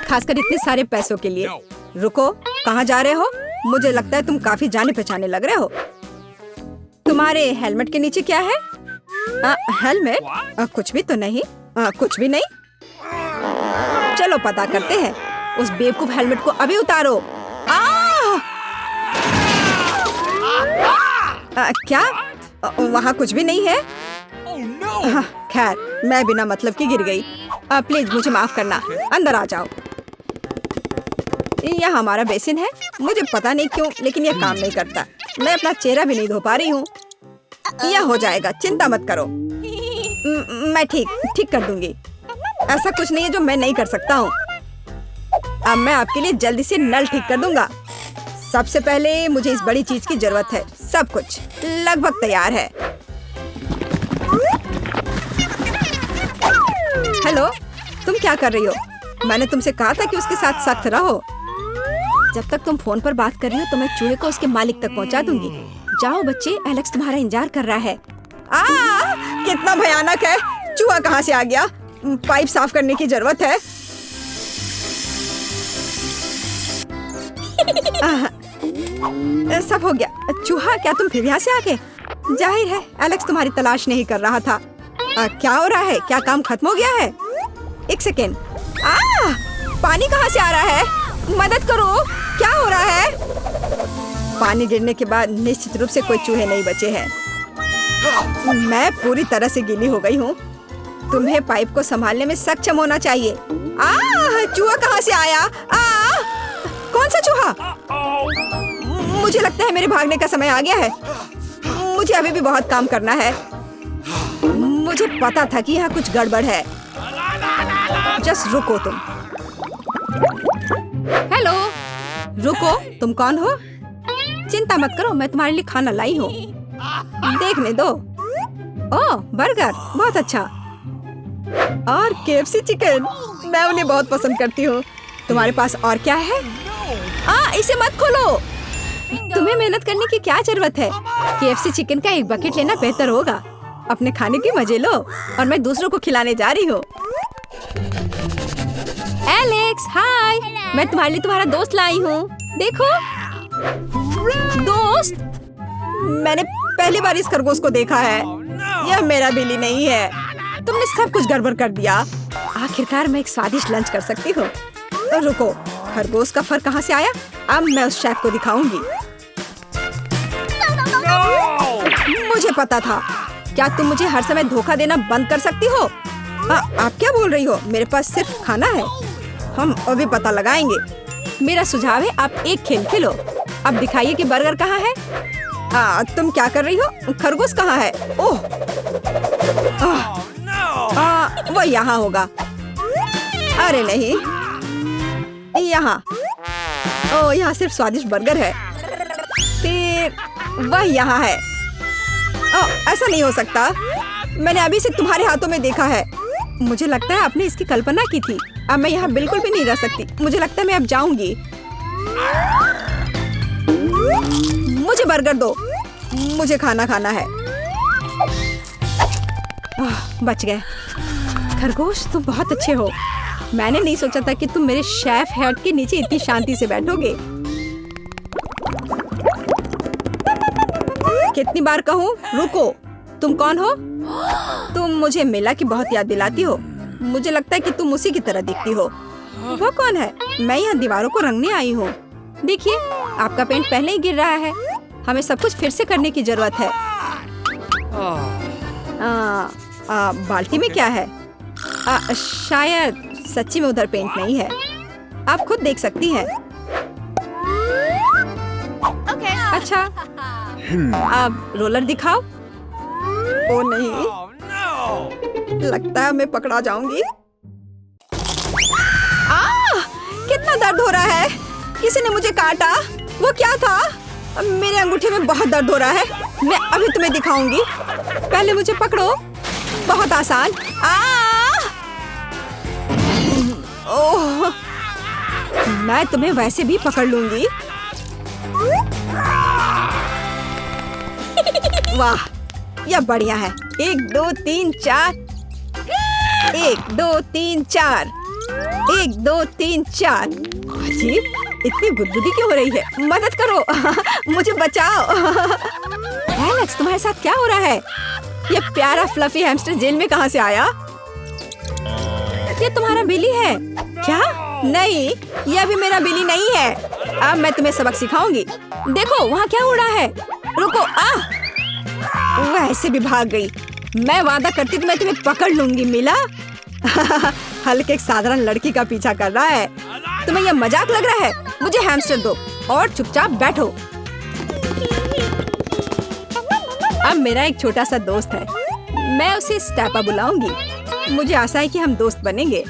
खासकर इतने सारे पैसों के लिए। रुको, कहाँ जा रहे हो? मुझे लगता है तुम काफी जाने पहचाने लग रहे हो। तुम्हारे हेलमेट के नीचे क्या है? हेलमेट? कुछ भी तो नहीं। कुछ भी नहीं। चलो पता करते हैं। उस बेवकूफ हेलमेट को अभी उतारो। क्या? वहाँ कुछ भी नहीं है। खैर, मैं बिना मतलब की गिर गई। प्लीज मुझे माफ करना। अंदर आ जाओ। यह हमारा बेसिन है। मुझे पता नहीं क्यों, लेकिन यह काम नहीं करता। मैं अपना चेहरा भी नहीं धो पा रही हूँ। यह हो जाएगा, चिंता मत करो। मैं ठीक कर दूंगी। ऐसा कुछ नहीं है जो मैं नहीं कर सकता हूँ। अब मैं आपके लिए जल्दी से नल ठीक कर दूंगा। सबसे पहले मुझे इस बड़ी चीज की जरूरत है। सब कुछ लगभग तैयार है। हेलो, तुम क्या कर रही हो? मैंने तुमसे कहा था कि उसके साथ सख्त रहो। जब तक तुम फोन पर बात कर रही हो तो मैं चूहे को उसके मालिक तक पहुंचा दूंगी। जाओ बच्चे, एलेक्स तुम्हारा इंतजार कर रहा है। कितना भयानक है। चूहा कहाँ से आ गया? पाइप साफ करने की जरूरत है। सब हो गया। चूहा, क्या तुम फिर यहाँ से आ गए? जाहिर है एलेक्स तुम्हारी तलाश नहीं कर रहा था। क्या हो रहा है? क्या काम खत्म हो गया है? एक सेकेंड। पानी कहाँ से आ रहा है? मदद करो, क्या हो रहा है? पानी गिरने के बाद निश्चित रूप से कोई चूहे नहीं बचे हैं। मैं पूरी तरह से गीली हो गई हूँ। तुम्हें पाइप को संभालने में सक्षम होना चाहिए। चूहा कहाँ से आया? कौन सा चूहा? मुझे लगता है मेरे भागने का समय आ गया है। मुझे अभी भी बहुत काम करना है। मुझे पता था कि यहाँ कुछ गड़बड़ है। जस्ट रुको तुम। हेलो, रुको, तुम कौन हो? चिंता मत करो, मैं तुम्हारे लिए खाना लाई हूँ। देखने दो। ओह, बर्गर, बहुत अच्छा। और KFC चिकन, मैं उन्हें बहुत पसंद करती हूँ। तुम्हारे पास और क्या है? इसे मत खोलो। तुम्हें मेहनत करने की क्या जरूरत है? KFC चिकन का एक बकेट लेना बेहतर होगा। अपने खाने के मजे लो और मैं दूसरों को खिलाने जा रही हूँ। एलेक्स, हाय, मैं तुम्हारे लिए तुम्हारा दोस्त लाई हूँ। देखो। दोस्त? मैंने पहली बार इस खरगोश को देखा है। यह मेरा बिल्ली नहीं है। तुमने सब कुछ गड़बड़ कर दिया। आखिरकार मैं एक स्वादिष्ट लंच कर सकती हूँ। तो रुको, खरगोश का फर कहाँ से आया? अब मैं उस शेफ को दिखाऊंगी। मुझे पता था। क्या तुम मुझे हर समय धोखा देना बंद कर सकती हो? आप क्या बोल रही हो? मेरे पास सिर्फ खाना है। हम अभी पता लगाएंगे। मेरा सुझाव है आप एक खेल खेलो। अब दिखाइए कि बर्गर कहाँ है। तुम क्या कर रही हो? खरगोश कहाँ है? ओह, वो यहाँ होगा। अरे नहीं, यहाँ। ओह, यहाँ सिर्फ स्वादिष्ट बर्गर है। फिर वह यहाँ है। ओह, ऐसा नहीं हो सकता। मैंने अभी से तुम्हारे हाथों में देखा है। मुझे लगता है आपने इसकी कल्पना की थी। अब मैं यहाँ बिल्कुल भी नहीं रह सकती। मुझे लगता है मैं अब जाऊंगी। मुझे बर्गर दो। मुझे खाना खाना है। बच गए। खरगोश, तुम बहुत अच्छे हो। मैंने नहीं सोचा था कि तुम मेरे शेफ हेड के नीचे इतनी शांति से बैठोगे। कितनी बार कहूँ? रुको, तुम कौन हो? तुम मुझे मेला की बहुत याद दिलाती हो। मुझे लगता है कि तुम उसी की तरह दिखती हो। वो कौन है? मैं यहाँ दीवारों को रंगने आई हूँ। देखिए, आपका पेंट पहले ही गिर रहा है। हमें सब कुछ फिर से करने की जरूरत है। बाल्टी में क्या है? शायद सच्ची में उधर पेंट नहीं है। आप खुद देख सकती हैं। अच्छा, अब रोलर दिखाओ। ओ नहीं, लगता है मैं पकड़ा जाऊंगी। कितना दर्द हो रहा है। किसी ने मुझे काटा। वो क्या था? मेरे अंगूठे में बहुत दर्द हो रहा है। मैं अभी तुम्हें दिखाऊंगी। पहले मुझे पकड़ो। बहुत आसान। ओह, मैं तुम्हें वैसे भी पकड़ लूंगी। वाह, यह बढ़िया है। 1 2 3 4। 1 2 3 4। 1 2 3 4। अजीब, इतनी गुदगुदी क्यों हो रही है? मदद करो, मुझे बचाओ। एलेक्स, तुम्हारे साथ क्या हो रहा है? ये प्यारा फ्लफी हैमस्टर जेल में कहाँ से आया? ये तुम्हारा बिली है क्या? नहीं, ये अभी मेरा बिली नहीं है। अब मैं तुम्हें सबक सिखाऊंगी। देखो वहाँ क्या हो रहा है। रुको, वह ऐसे भी भाग गई। मैं वादा करती तो मैं तुम्हें पकड़ लूंगी। मिला? हल्क एक साधारण लड़की का पीछा कर रहा है। तुम्हें यह मजाक लग रहा है? मुझे हैमस्टर दो और चुपचाप बैठो। अब मेरा एक छोटा सा दोस्त है, मैं उसे स्टेपा बुलाऊंगी। मुझे आशा है कि हम दोस्त बनेंगे।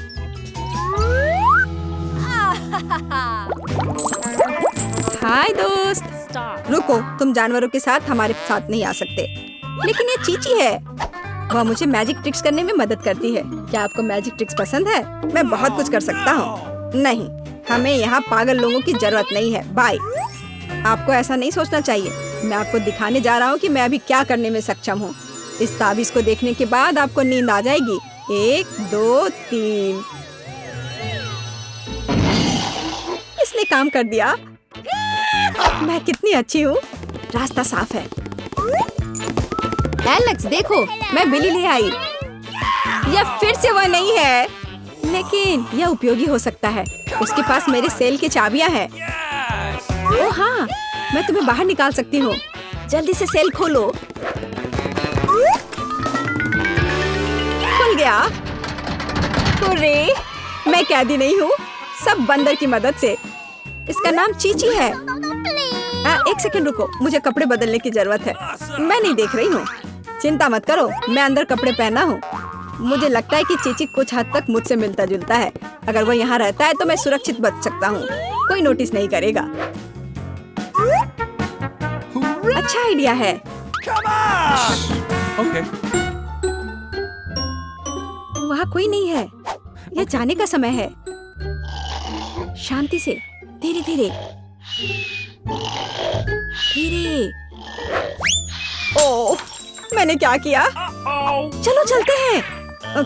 हाय दोस्त। रुको, तुम जानवरों के साथ हमारे साथ नहीं आ सकते। लेकिन ये चीची है, वह मुझे मैजिक ट्रिक्स करने में मदद करती है। क्या आपको मैजिक ट्रिक्स पसंद है? मैं बहुत कुछ कर सकता हूँ। नहीं, हमें यहाँ पागल लोगों की जरूरत नहीं है। बाय। आपको ऐसा नहीं सोचना चाहिए। मैं आपको दिखाने जा रहा हूँ कि मैं अभी क्या करने में सक्षम हूँ। इस ताबीज को देखने के बाद आपको नींद आ जाएगी। 1 2 3। इसने काम कर दिया। मैं कितनी अच्छी हूँ। रास्ता साफ है। एलेक्स देखो, मैं बिली ले आई। यह फिर से वह नहीं है, लेकिन यह उपयोगी हो सकता है। उसके पास मेरे सेल की चाबियां हैं। ओह हाँ, मैं तुम्हें बाहर निकाल सकती हूँ। जल्दी से सेल खोलो। खुल गया। अरे, मैं कैदी नहीं हूँ, सब बंदर की मदद से। इसका नाम चीची है। 1 सेकंड रुको, मुझे कपड़े बदलने की जरूरत है। मैं नहीं देख रही हूँ। चिंता मत करो, मैं अंदर कपड़े पहना हूँ। मुझे लगता है कि चीची कुछ हद तक मुझसे मिलता जुलता है। अगर वो यहाँ रहता है तो मैं सुरक्षित बच सकता हूँ। कोई नोटिस नहीं करेगा। अच्छा आइडिया है। Okay. वहाँ कोई नहीं है। यह जाने का समय है। शांति से, धीरे धीरे धीरे। ओह, मैंने क्या किया? चलो चलते हैं।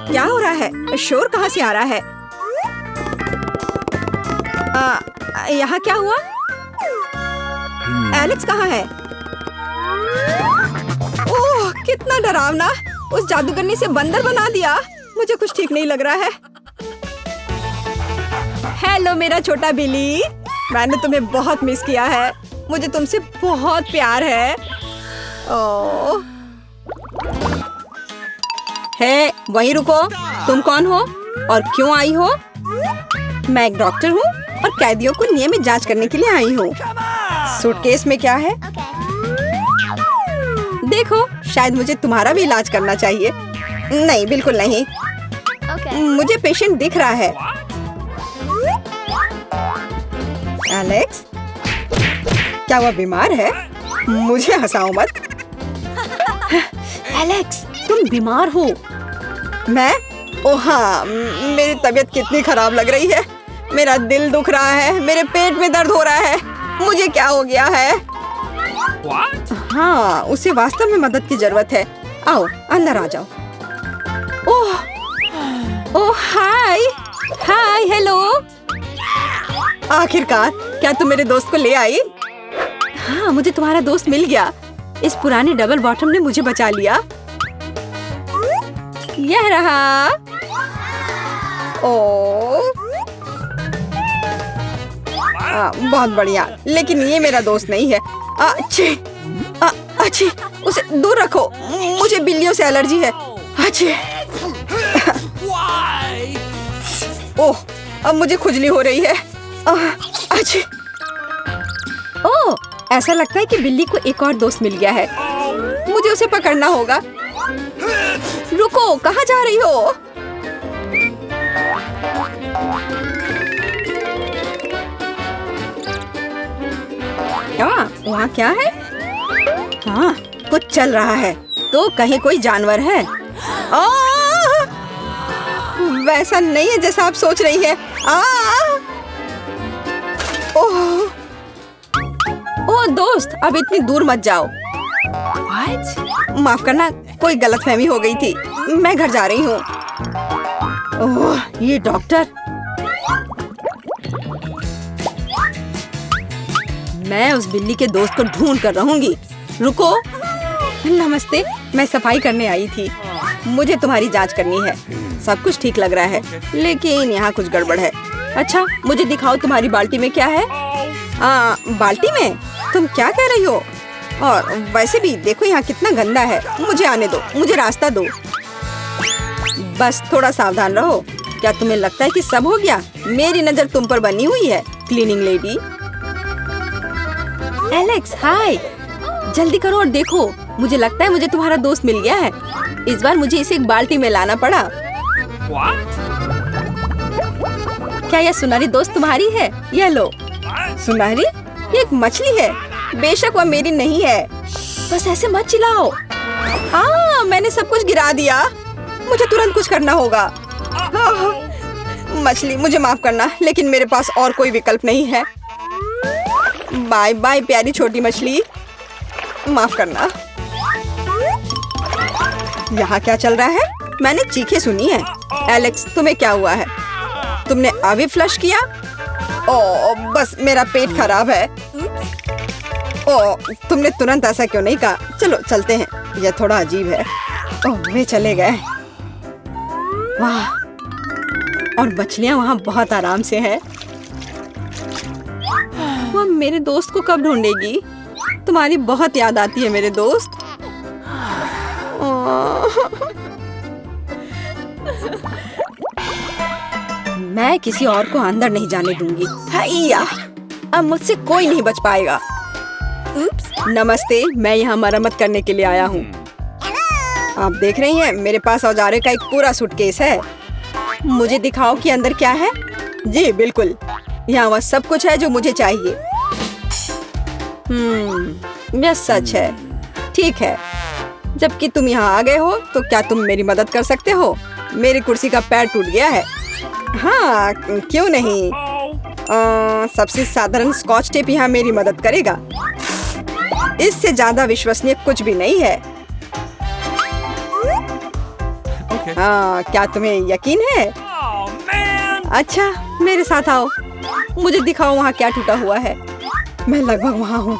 क्या हो रहा है? शोर कहाँ से आ रहा है? यहाँ क्या हुआ? एलेक्स कहाँ है? ओह, कितना डरावना। उस जादूगरनी से बंदर बना दिया। मुझे कुछ ठीक नहीं लग रहा है। हेलो मेरा छोटा बिली, मैंने तुम्हें बहुत मिस किया है। मुझे तुमसे बहुत प्यार है। ओह, हे, वहीं रुको। तुम कौन हो और क्यों आई हो? मैं एक डॉक्टर हूँ और कैदियों को नियमित जांच करने के लिए आई हूँ। सूटकेस में क्या है? देखो, शायद मुझे तुम्हारा भी इलाज करना चाहिए। नहीं, बिल्कुल नहीं। मुझे पेशेंट दिख रहा है। एलेक्स, क्या वह बीमार है? मुझे हंसाओ मत। एलेक्स, तुम बीमार हो। मैं? ओह हाँ, मेरी तबीयत कितनी खराब लग रही है। मेरा दिल दुख रहा है, मेरे पेट में दर्द हो रहा है। मुझे क्या हो गया है? हाँ, उसे वास्तव में मदद की जरूरत है। आओ, अंदर आ जाओ। ओह, ओह हाय, हाय, हेलो। आखिरकार, क्या तुम मेरे दोस्त को ले आई? हाँ, मुझे तुम्हारा दोस्त मिल गया। इस पुराने डबल बॉटम ने मुझे बचा लिया। यह रहा। ओह, बहुत बढ़िया, लेकिन ये मेरा दोस्त नहीं है। अच्छी, उसे दूर रखो। मुझे बिल्लियों से एलर्जी है। अच्छी। ओह, अब मुझे खुजली हो रही है। अच्छी। ओह, ऐसा लगता है कि बिल्ली को एक और दोस्त मिल गया है। मुझे उसे पकड़ना होगा। रुको, कहाँ जा रही हो? वहाँ क्या है? हाँ, कुछ चल रहा है। तो कहीं कोई जानवर है? वैसा नहीं है जैसा आप सोच रही है। ओह, ओह दोस्त, अब इतनी दूर मत जाओ। What? माफ करना, कोई गलतफहमी हो गई थी। मैं घर जा रही हूँ। ओह, ये डॉक्टर, मैं उस बिल्ली के दोस्त को ढूंढ कर रहूंगी। रुको। नमस्ते, मैं सफाई करने आई थी। मुझे तुम्हारी जांच करनी है। सब कुछ ठीक लग रहा है, लेकिन यहाँ कुछ गड़बड़ है। अच्छा, मुझे दिखाओ तुम्हारी बाल्टी में क्या है। बाल्टी में? तुम क्या कह रही हो? और वैसे भी देखो यहाँ कितना गंदा है। मुझे आने दो, मुझे रास्ता दो। बस थोड़ा सावधान रहो। क्या तुम्हें लगता है कि सब हो गया? मेरी नजर तुम पर बनी हुई है, क्लीनिंग लेडी। एलेक्स, हाय। जल्दी करो और देखो, मुझे लगता है मुझे तुम्हारा दोस्त मिल गया है। इस बार मुझे इसे एक बाल्टी में लाना पड़ा। क्या यह सुनहरी दोस्त तुम्हारी है? यह लो। सुनहरी? ये एक मछली है। बेशक वह मेरी नहीं है। बस ऐसे मत चिल्लाओ। मैंने सब कुछ गिरा दिया। मुझे तुरंत कुछ करना होगा। मछली, मुझे माफ करना, लेकिन मेरे पास और कोई विकल्प नहीं है। बाय बाय प्यारी छोटी मछली, माफ करना। यहाँ क्या चल रहा है? मैंने चीखें सुनी है। एलेक्स, तुम्हें क्या हुआ है? तुमने अभी फ्लश किया? बस मेरा पेट खराब है। तुमने तुरंत ऐसा क्यों नहीं कहा? चलो चलते हैं, यह थोड़ा अजीब है। वे चले गए। वाह, और मछलियाँ वहाँ बहुत आराम से है। वह मेरे दोस्त को कब ढूंढेगी? तुम्हारी बहुत याद आती है मेरे दोस्त। मैं किसी और को अंदर नहीं जाने दूंगी। हैया, अब मुझसे कोई नहीं बच पाएगा। नमस्ते, मैं यहाँ मरम्मत करने के लिए आया हूँ। आप देख रही हैं, मेरे पास औजारों का एक पूरा सूटकेस है। मुझे दिखाओ कि अंदर क्या है। जी बिल्कुल, यहाँ वह सब कुछ है जो मुझे चाहिए। यह सच है। ठीक है, जबकि तुम यहाँ आ गए हो, तो क्या तुम मेरी मदद कर सकते हो? मेरी कुर्सी का पैर टूट गया है। हाँ, क्यों नहीं। सबसे साधारण स्कॉच टेप यहाँ मेरी मदद करेगा। इससे ज्यादा विश्वसनीय कुछ भी नहीं है। क्या तुम्हें यकीन है? अच्छा, मेरे साथ आओ। मुझे दिखाओ वहाँ क्या टूटा हुआ है। मैं लगभग वहाँ हूँ।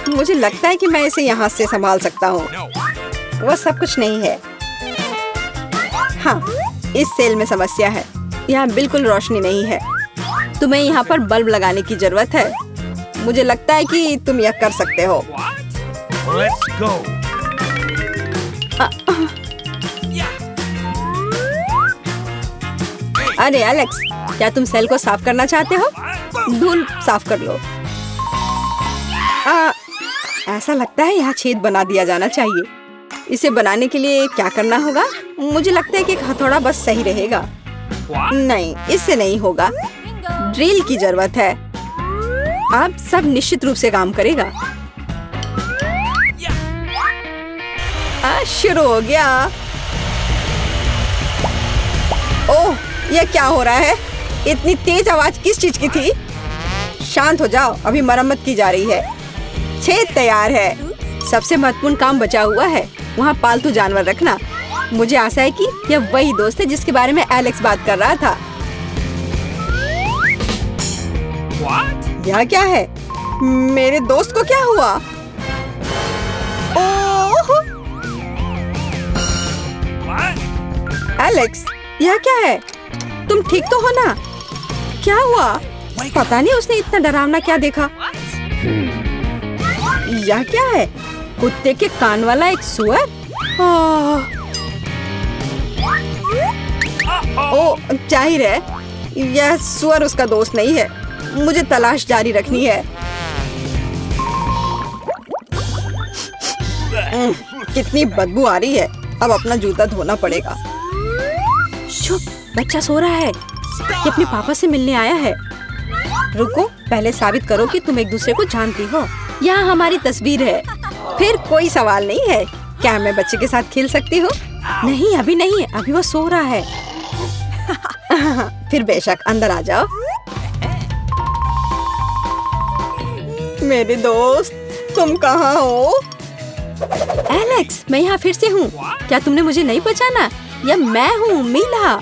मुझे लगता है कि मैं इसे यहाँ से संभाल सकता हूँ। वह सब कुछ नहीं है। हाँ, इस सेल में समस्या है। यहाँ बिल्कुल रोशनी नहीं है। तुम्हें यहाँ पर बल्ब लगाने की जरूरत है। मुझे लगता है कि तुम यह कर सकते हो। अरे एलेक्स, क्या तुम सेल को साफ करना चाहते हो? धूल साफ कर लो। ऐसा लगता है यहाँ छेद बना दिया जाना चाहिए। इसे बनाने के लिए क्या करना होगा? मुझे लगता है कि एक हथौड़ा बस सही रहेगा। नहीं, इससे नहीं होगा। ड्रिल की जरूरत है। अब सब निश्चित रूप से काम करेगा। शुरू हो गया। ओह, यह क्या हो रहा है? इतनी तेज आवाज किस चीज की थी? शांत हो जाओ, अभी मरम्मत की जा रही है। छेद तैयार है। सबसे महत्वपूर्ण काम बचा हुआ है, वहाँ पालतू जानवर रखना। मुझे आशा है कि यह वही दोस्त है जिसके बारे में एलेक्स बात कर रहा था। यह क्या है? मेरे दोस्त को क्या हुआ? ओह! एलेक्स, यह क्या है? तुम ठीक तो हो ना? क्या हुआ? पता नहीं उसने इतना डरावना क्या देखा। यह क्या है? कुत्ते के कान वाला एक सुअर? ओह, जाहिर है यह सुअर उसका दोस्त नहीं है। मुझे तलाश जारी रखनी है। कितनी बदबू आ रही है। अब अपना जूता धोना पड़ेगा। चुप, बच्चा सो रहा है। ये अपने पापा से मिलने आया है। रुको, पहले साबित करो कि तुम एक दूसरे को जानती हो। यहाँ हमारी तस्वीर है। फिर कोई सवाल नहीं है। क्या मैं बच्चे के साथ खेल सकती हूँ? नहीं, अभी नहीं, अभी वो सो रहा है। फिर बेशक अंदर आ जाओ। मेरे दोस्त, तुम कहाँ हो? एलेक्स, मैं यहाँ फिर से हूँ। क्या तुमने मुझे नहीं पहचाना? यह मैं हूँ, मीला।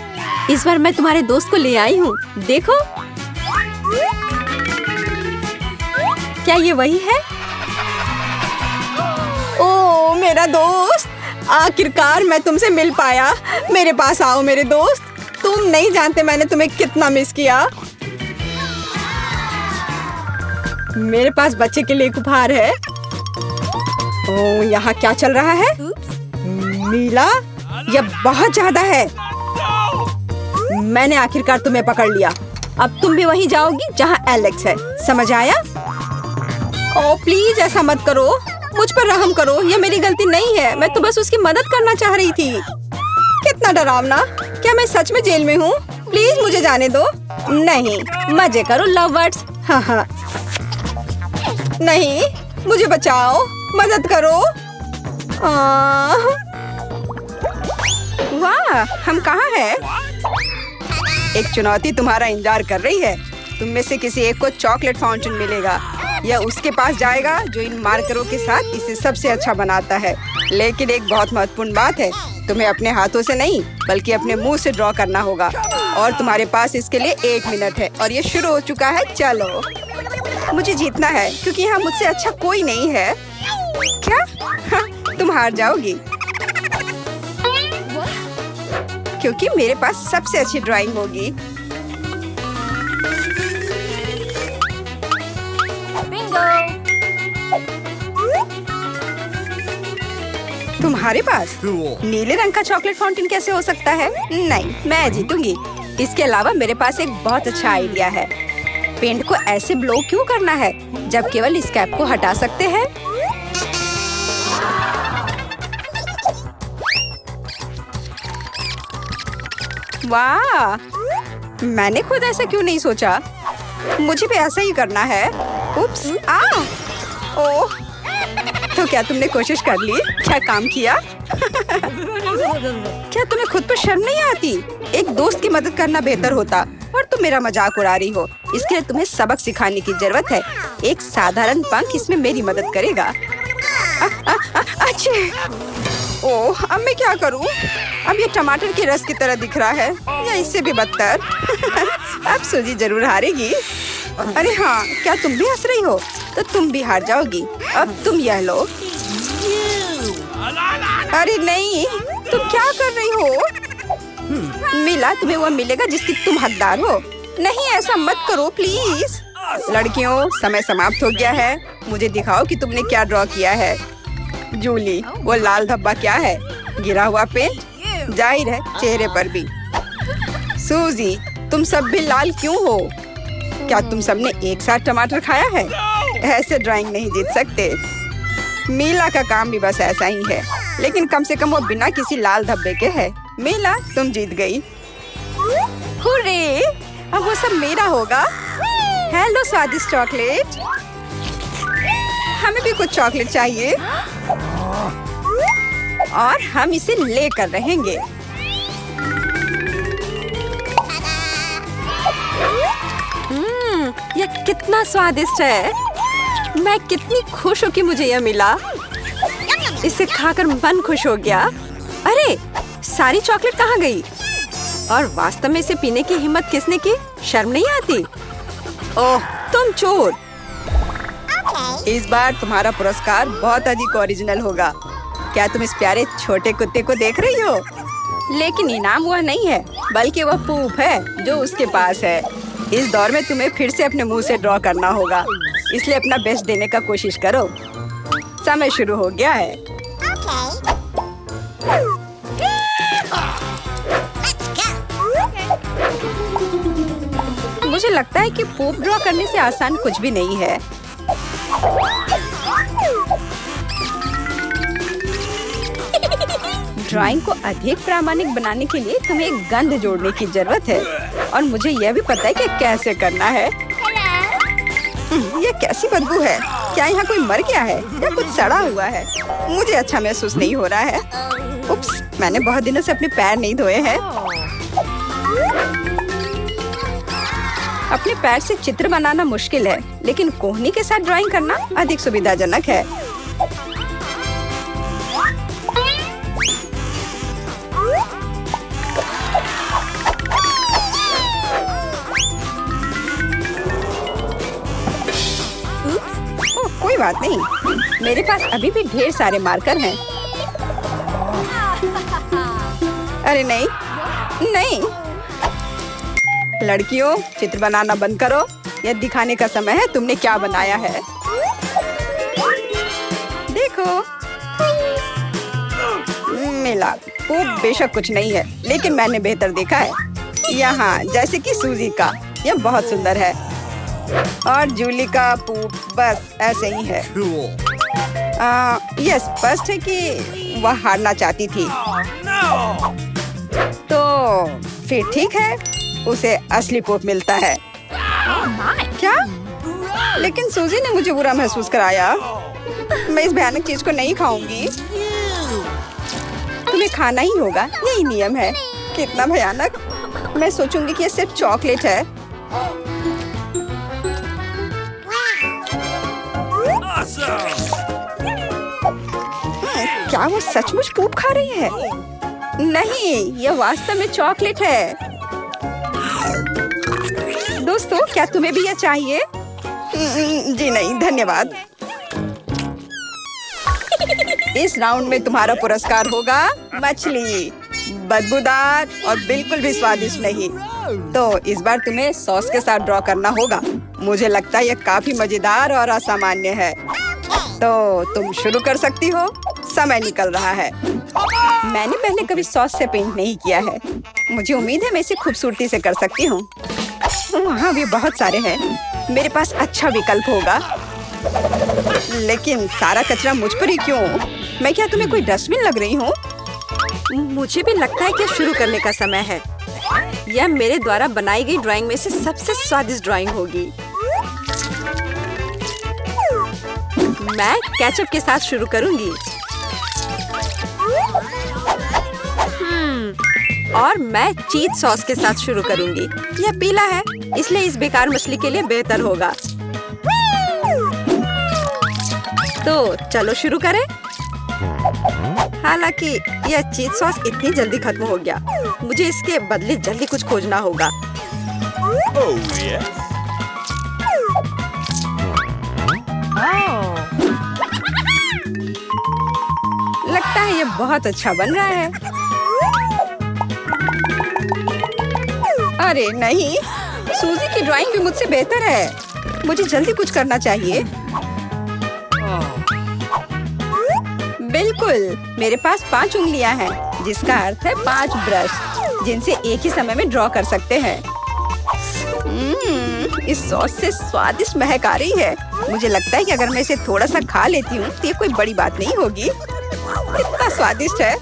इस बार मैं तुम्हारे दोस्त को ले आई हूँ, देखो। क्या ये वही है? ओ मेरा दोस्त, आखिरकार मैं तुमसे मिल पाया। मेरे पास आओ मेरे दोस्त, तुम नहीं जानते मैंने तुम्हें कितना मिस किया। मेरे पास बच्चे के लिए एक उपहार है। ओ यहाँ क्या चल रहा है? मीला, यह बहुत ज्यादा है। मैंने आखिरकार तुम्हें पकड़ लिया। अब तुम भी वहीं जाओगी जहाँ एलेक्स है, समझ आया? ओ प्लीज ऐसा मत करो, मुझ पर रहम करो। ये मेरी गलती नहीं है, मैं तो बस उसकी मदद करना चाह रही थी। कितना डरावना। क्या मैं सच में जेल में हूँ? प्लीज मुझे जाने दो। नहीं, मजे करो लव बर्ड्स। हाँ हाँ। नहीं, मुझे बचाओ, मदद करो। वाह, हम कहाँ हैं? एक चुनौती तुम्हारा इंतजार कर रही है। तुम में से किसी एक को चॉकलेट फाउंटेन मिलेगा। यह उसके पास जाएगा जो इन मार्करों के साथ इसे सबसे अच्छा बनाता है। लेकिन एक बहुत महत्वपूर्ण बात है, तुम्हें अपने हाथों से नहीं बल्कि अपने मुंह से ड्रॉ करना होगा। और तुम्हारे पास इसके लिए 1 मिनट है और ये शुरू हो चुका है। चलो, मुझे जीतना है क्योंकि यहाँ मुझसे अच्छा कोई नहीं है। क्या? हाँ, तुम हार जाओगी क्योंकि मेरे पास सबसे अच्छी ड्राइंग होगी। तुम्हारे पास नीले रंग का चॉकलेट फाउंटेन कैसे हो सकता है? नहीं, मैं जीतूंगी। इसके अलावा मेरे पास एक बहुत अच्छा आइडिया है। पेंट को ऐसे ब्लो क्यों करना है जब केवल इस कैप को हटा सकते हैं? वाह, मैंने खुद ऐसा क्यों नहीं सोचा? मुझे भी ऐसा ही करना है। उप्स, ओह, तो क्या तुमने कोशिश कर ली? क्या काम किया? क्या तुम्हें खुद पर शर्म नहीं आती? एक दोस्त की मदद करना बेहतर होता और तुम मेरा मजाक उड़ा रही हो। इसके लिए तुम्हें सबक सिखाने की जरूरत है। एक साधारण पंख इसमें मेरी मदद करेगा। अच्छा, ओह, अब मैं क्या करूं? अब ये टमाटर के रस की तरह दिख रहा है या इससे भी बदतर। अब सूजी जरूर हारेगी। अरे हाँ, क्या तुम भी हंस रही हो? तो तुम भी हार जाओगी। अब तुम यह लो। अरे नहीं, तुम क्या कर रही हो? मिला, तुम्हें वो मिलेगा जिसकी तुम हकदार हो। नहीं, ऐसा मत करो प्लीज। लड़कियों, समय समाप्त हो गया है। मुझे दिखाओ कि तुमने क्या ड्रॉ किया है। जूली, वो लाल धब्बा क्या है? गिरा हुआ पेंट? जाहिर है, चेहरे पर भी। सूजी, तुम सब भी लाल क्यों हो? क्या तुम सबने एक साथ टमाटर खाया है? ऐसे ड्राइंग नहीं जीत सकते। मीला का काम भी बस ऐसा ही है, लेकिन कम से कम वो बिना किसी लाल धब्बे के है। मीला, तुम जीत गई। हुर्रे, अब वो सब मेरा होगा। हेलो स्वादिष्ट चॉकलेट, हमें भी कुछ चॉकलेट चाहिए और हम इसे लेकर रहेंगे। यह कितना स्वादिष्ट है। मैं कितनी खुश हूँ कि मुझे यह मिला। इसे खाकर मन खुश हो गया। अरे, सारी चॉकलेट कहाँ गई? और वास्तव में इसे पीने की हिम्मत किसने की? शर्म नहीं आती? ओह, तुम चोर। इस बार तुम्हारा पुरस्कार बहुत अधिक ओरिजिनल होगा। क्या तुम इस प्यारे छोटे कुत्ते को देख रही हो? लेकिन इनाम वह नहीं है, बल्कि वह पूप है जो उसके पास है। इस दौर में तुम्हें फिर से अपने मुंह से ड्रॉ करना होगा, इसलिए अपना बेस्ट देने का कोशिश करो। समय शुरू हो गया है। मुझे लगता है कि पूप ड्रॉ करने से आसान कुछ भी नहीं है। ड्राइंग को अधिक प्रामाणिक बनाने के लिए तुम्हें एक गंध जोड़ने की जरूरत है और मुझे यह भी पता है कि कैसे करना है। ये कैसी बदबू है? क्या यहाँ कोई मर गया है या कुछ सड़ा हुआ है? मुझे अच्छा महसूस नहीं हो रहा है। उप्स, मैंने बहुत दिनों से अपने पैर नहीं धोए हैं। अपने पैर से चित्र बनाना मुश्किल है, लेकिन कोहनी के साथ ड्राइंग करना अधिक सुविधाजनक है। बात नहीं, मेरे पास अभी भी ढेर सारे मार्कर हैं। अरे नहीं नहीं, लड़कियों चित्र बनाना बंद करो। यह दिखाने का समय है तुमने क्या बनाया है। देखो मिला, वो बेशक कुछ नहीं है, लेकिन मैंने बेहतर देखा है। यहाँ जैसे कि सूजी का, यह बहुत सुंदर है। और जूली का पूप बस ऐसे ही है। यह स्पष्ट है कि वह हारना चाहती थी। तो फिर ठीक है, उसे असली पूप मिलता है। क्या? लेकिन सूजी ने मुझे बुरा महसूस कराया। मैं इस भयानक चीज को नहीं खाऊंगी। तुम्हें खाना ही होगा, यही नियम है। कितना भयानक। मैं सोचूंगी कि ये सिर्फ चॉकलेट है। क्या वो सचमुच पूप खा रही है? नहीं, यह वास्तव में चॉकलेट है। दोस्तों, क्या तुम्हें भी यह चाहिए? जी नहीं, धन्यवाद। इस राउंड में तुम्हारा पुरस्कार होगा मछली, बदबूदार और बिल्कुल भी स्वादिष्ट नहीं। तो इस बार तुम्हें सॉस के साथ ड्रॉ करना होगा। मुझे लगता है यह काफी मजेदार और असामान्य है। तो तुम शुरू कर सकती हो, समय निकल रहा है। मैंने पहले कभी सॉस से पेंट नहीं किया है। मुझे उम्मीद है मैं इसे खूबसूरती से कर सकती हूँ। वहाँ भी बहुत सारे हैं, मेरे पास अच्छा विकल्प होगा। लेकिन सारा कचरा मुझ पर ही क्यों? मैं क्या तुम्हें कोई डस्टबिन लग रही हूँ? मुझे भी लगता है कि शुरू करने का समय है। यह मेरे द्वारा बनाई गई ड्राइंग में से सबसे स्वादिष्ट ड्राइंग होगी। मैं केचप के साथ शुरू करूंगी। और मैं चीज सॉस के साथ शुरू करूंगी। यह पीला है, इसलिए इस बेकार मछली के लिए बेहतर होगा। तो चलो शुरू करें। हालांकि यह चीज सॉस इतनी जल्दी खत्म हो गया, मुझे इसके बदले जल्दी कुछ खोजना होगा। लगता है यह बहुत अच्छा बन रहा है। अरे नहीं, सूजी की ड्राइंग भी मुझसे बेहतर है। मुझे जल्दी कुछ करना चाहिए। बिल्कुल, मेरे पास 5 उंगलियां हैं, जिसका अर्थ है 5 ब्रश, जिनसे एक ही समय में ड्रॉ कर सकते हैं। इस सॉस से स्वादिष्ट महक आ रही है। मुझे लगता है कि अगर मैं इसे थोड़ा सा खा लेती हूँ तो ये कोई बड़ी बात नहीं होगी। इतना स्वादिष्ट है।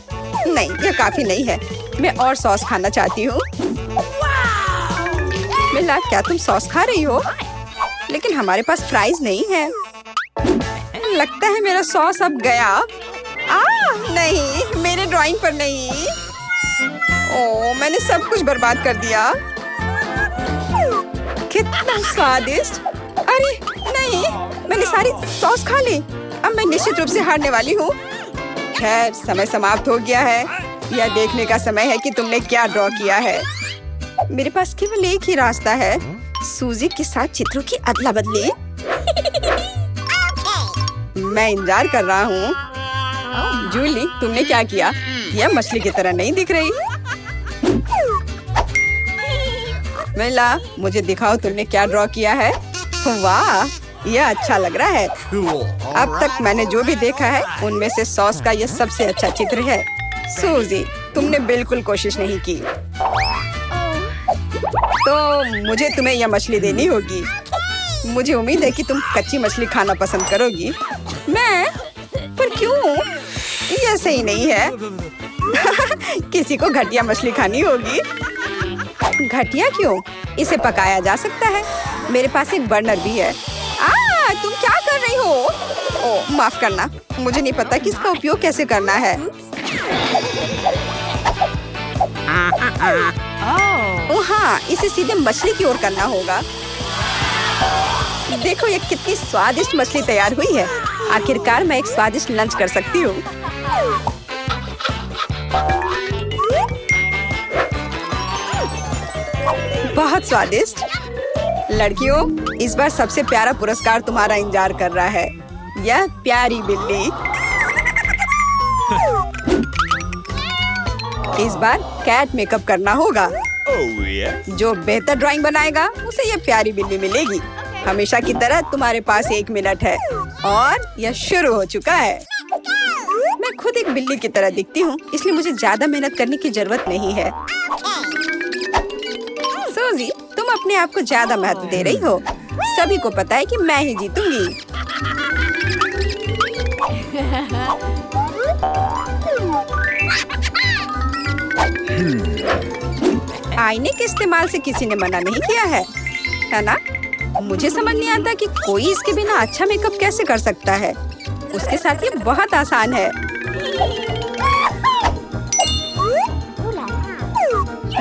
नहीं, यह काफी नहीं है। मैं और सॉस खाना चाहती हूँ। मिला, क्या तुम सॉस खा रही हो? लेकिन हमारे पास फ्राइज नहीं है। लगता है मेरा सॉस अब गया। नहीं, मेरे ड्राइंग पर नहीं। ओह, मैंने सब कुछ बर्बाद कर दिया। कितना स्वादिष्ट। अरे नहीं, मैंने सारी सॉस खा ली। अब मैं निश्चित रूप से हारने वाली हूँ। खैर, समय समाप्त हो गया है। यह देखने का समय है कि तुमने क्या ड्रॉ किया है। मेरे पास केवल एक ही रास्ता है, सूजी के साथ चित्रों की अदला बदली। मैं इंतजार कर रहा हूँ। जूली, तुमने क्या किया? यह मछली की तरह नहीं दिख रही। मिला, मुझे दिखाओ तुमने क्या ड्रॉ किया है। वाह, यह अच्छा लग रहा है। अब तक मैंने जो भी देखा है उनमें से सॉस का यह सबसे अच्छा चित्र है। सूजी, तुमने बिल्कुल कोशिश नहीं की। तो मुझे तुम्हें यह मछली देनी होगी। मुझे उम्मीद है कि तुम कच्ची मछली खाना पसंद करोगी। मैं? पर क्यों? यह सही नहीं है। किसी को घटिया मछली खानी होगी। घटिया क्यों? इसे पकाया जा सकता है। मेरे पास एक बर्नर भी है। तुम क्या कर रही हो? ओह, माफ करना, मुझे नहीं पता कि इसका उपयोग कैसे करना है। ओह हाँ, इसे सीधे मछली की ओर करना होगा। देखो ये कितनी स्वादिष्ट मछली तैयार हुई है। आखिरकार मैं एक स्वादिष्ट लंच कर सकती हूँ। बहुत स्वादिष्ट। लड़कियों, इस बार सबसे प्यारा पुरस्कार तुम्हारा इंतजार कर रहा है। यह प्यारी बिल्ली। इस बार कैट मेकअप करना होगा। जो बेहतर ड्राइंग बनाएगा उसे ये प्यारी बिल्ली मिलेगी। हमेशा की तरह तुम्हारे पास 1 मिनट है और यह शुरू हो चुका है। मैं खुद एक बिल्ली की तरह दिखती हूँ, इसलिए मुझे ज्यादा मेहनत करने की जरूरत नहीं है। सूजी, तुम अपने आप को ज्यादा महत्व दे रही हो। सभी को पता है कि मैं ही जीतूंगी। आईने के इस्तेमाल से किसी ने मना नहीं किया है ना? मुझे समझ नहीं आता कि कोई इसके बिना अच्छा मेकअप कैसे कर सकता है। उसके साथ ये बहुत आसान है।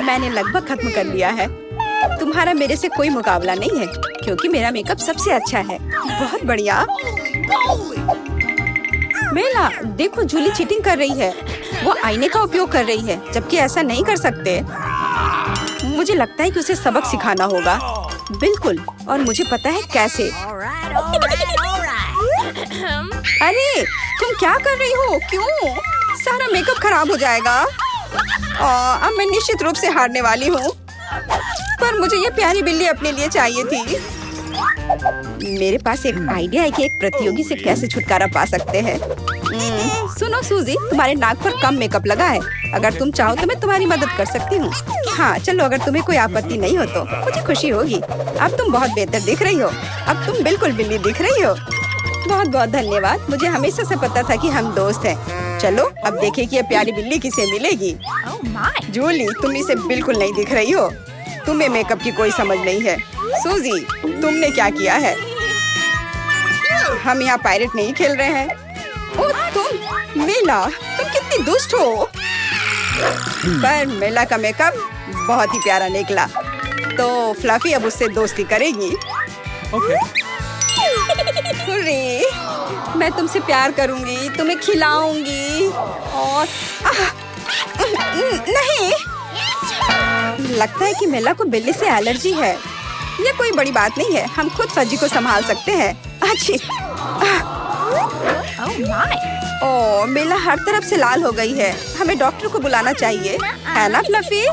मैंने लगभग खत्म कर लिया है। तुम्हारा मेरे से कोई मुकाबला नहीं है, क्योंकि मेरा मेकअप सबसे अच्छा है। बहुत बढ़िया। मेला, देखो जूली चीटिंग कर रही है। वो आईने का उपयोग कर रही है, जबकि ऐसा नहीं कर सकते। मुझे लगता है कि उसे सबक सिखाना होगा। बिल्कुल, और मुझे पता है कैसे। अरे, तुम क्या कर रही हो? क्यों? सारा मेकअप खराब हो जाएगा। अब मैं निश्चित रूप से हारने वाली हूँ। पर मुझे ये प्यारी बिल्ली अपने लिए चाहिए थी। मेरे पास एक आइडिया है कि एक प्रतियोगी से कैसे छुटकारा पा सकते हैं। सुनो सूजी, तुम्हारे नाक पर कम मेकअप लगा है। अगर तुम चाहो तो मैं तुम्हारी मदद कर सकती हूँ। हाँ चलो, अगर तुम्हें कोई आपत्ति नहीं हो तो मुझे खुशी होगी। अब तुम बहुत बेहतर दिख रही हो। अब तुम बिल्कुल बिल्ली दिख रही हो। बहुत बहुत धन्यवाद। मुझे हमेशा से पता था कि हम दोस्त हैं। चलो अब देखें कि ये प्यारी बिल्ली किसे मिलेगी। जूली, तुम इसे बिल्कुल नहीं दिख रही हो। तुम्हें मेकअप की कोई समझ नहीं है। सूजी, तुमने क्या किया है? हम यहाँ पायरेट नहीं खेल रहे हैं। ओ तुम मेला, तुम कितनी दुष्ट हो। पर मेला का मेकअप बहुत ही प्यारा निकला, तो फ्लफी अब उससे दोस्ती करेगी। हुर्रे, मैं तुमसे प्यार करूंगी, तुम्हें खिलाऊंगी और नहीं, लगता है कि मेला को बिल्ली से एलर्जी है। ये कोई बड़ी बात नहीं है, हम खुद फज्जी को संभाल सकते हैं। अच्छी। ओह, मेला हर तरफ से लाल हो गई है। हमें डॉक्टर को बुलाना चाहिए, है ना फ्लफी?